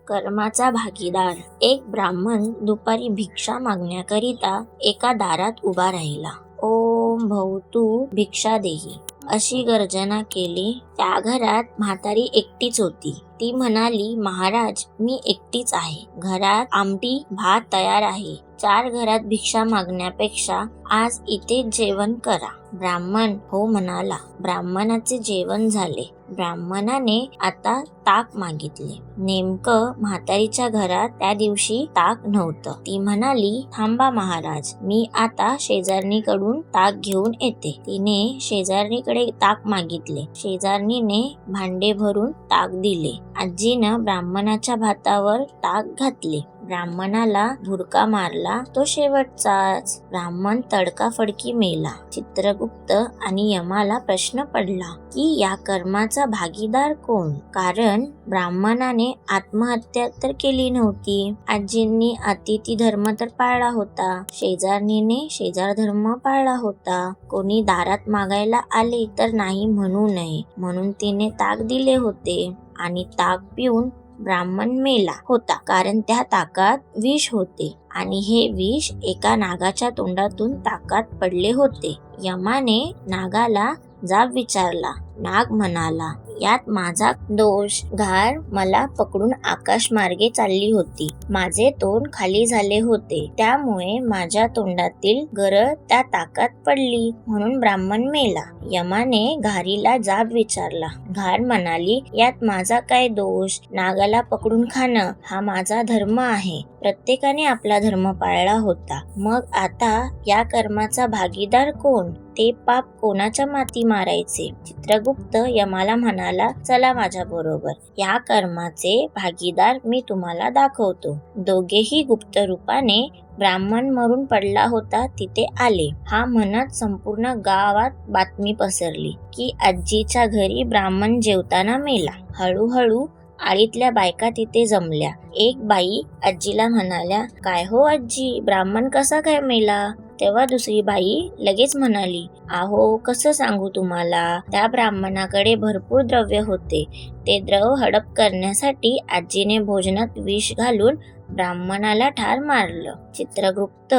कर्माचा भागीदार. एक ब्राह्मण दुपारी भिक्षा मागण्याकरिता एका दारात उभा राहिला. ओम भवतु भिक्षा देही अशी गर्जना केली. त्या घरात म्हातारी एकटीच होती. ती म्हणाली, महाराज, मी एकटीच आहे. घरात आमटी भात तयार आहे. 4 घरात भिक्षा मागण्यापेक्षा आज इथेच जेवण करा. ब्राह्मण हो म्हणाला. ब्राह्मणाचे जेवण झाले. ब्राह्मणाने आता ताक मागितले. नेमकं म्हातारीच्या घरात त्या दिवशी ताक नव्हतं. ती म्हणाली, थांबा महाराज, मी आता शेजारणीकडून ताक घेऊन येते. तिने शेजारणीकडे ताक मागितले. शेजारणीने भांडे भरून ताक दिले. आजीनं ब्राह्मणाच्या भातावर ताक घातले. ब्राह्मणाला भुरका मारला तो शेवटचाच. ब्राह्मण तडकाफडकी मेला. चित्रगुप्त आणि यमाला प्रश्न पडला की या कर्माचा भागीदार कोण? कारण ब्राह्मणाने आत्महत्या तर केली नव्हती. आजींनी अतिथी धर्म तर पाळला होता. शेजारणीने शेजार धर्म पाळला होता. कोणी दारात मागायला आले तर नाही म्हणू नये म्हणून तिने ताक दिले होते. आणि ताक पिऊन ब्राह्मण मेला होता कारण त्या ताकात विष होते आणि हे विष एका नागाच्या तोंडातून ताकात पडले होते. यमाने नागाला जाब विचारला. नाग म्हणाला, यात माझा दोष. घार मला पकडून आकाश मार्गे चालली होती. माझे तोंड खाली झाले होते. त्यामुळे माझ्या तोंडातील गरळ त्या ताकात पडली म्हणून ब्राह्मण मेला. यमाने घारीला जाब विचारला. घार म्हणाली, यात माझा काय दोष? नागाला पकडून खाणं हा माझा धर्म आहे. प्रत्येकाने आपला धर्म पाळला होता. मग आता या कर्माचा भागीदार कोण? ते पाप कोणाच्या माती मारायचे? चित्रगुप्त यमाला म्हणाला, चला माझ्या बरोबर. या कर्माचे भागीदार मी तुम्हाला दाखवतो. दोघेही गुप्त रूपाने ब्राह्मण मरून पडला होता तिथे आले. हा म्हणत संपूर्ण गावात बातमी पसरली की आजीच्या घरी ब्राह्मण जेवताना मेला. हळूहळू आळीतल्या बायका तिथे जमल्या. एक बाई आजीला म्हणाल्या, काय हो आजी, ब्राह्मण कसा काय मेला? तेव्हा दुसरी बाई लगेच म्हणाली, आहो कसं सांगू तुम्हाला, त्या ब्राह्मणाकडे भरपूर द्रव्य होते. ते द्रव हडप करण्यासाठी आजीने भोजनात विष घालून ब्राह्मणाला ठार मारलं. चित्रगुप्त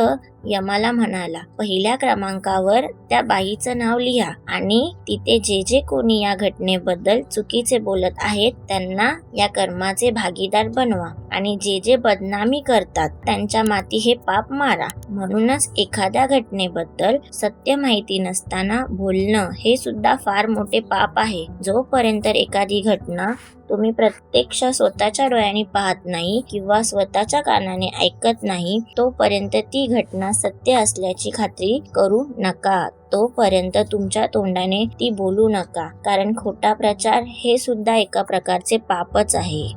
यमाला म्हणाला, पहिल्या क्रमांकावर त्या बाईचं नाव लिहा आणि तिथे जे जे कोणी या घटनेबद्दल चुकीचे बोलत आहेत त्यांना या कर्माचे भागीदार बनवा आणि जे जे बदनामी करतात त्यांच्या माती हे पाप मारा. म्हणूनच एखाद्या घटनेबद्दल सत्य माहिती नसताना बोलणं हे सुद्धा फार मोठे पाप आहे. जोपर्यंत एखादी घटना तुम्ही प्रत्यक्ष स्वतःच्या डोळ्यांनी पाहत नाही किंवा स्वतःच्या कानाने ऐकत नाही तोपर्यंत ती घटना सत्य असल्याची खात्री करू नका. तोपर्यंत तुमच्या तोंडाने ती बोलू नका, कारण खोटा प्रचार हे सुद्धा एका प्रकारचे पापच आहे.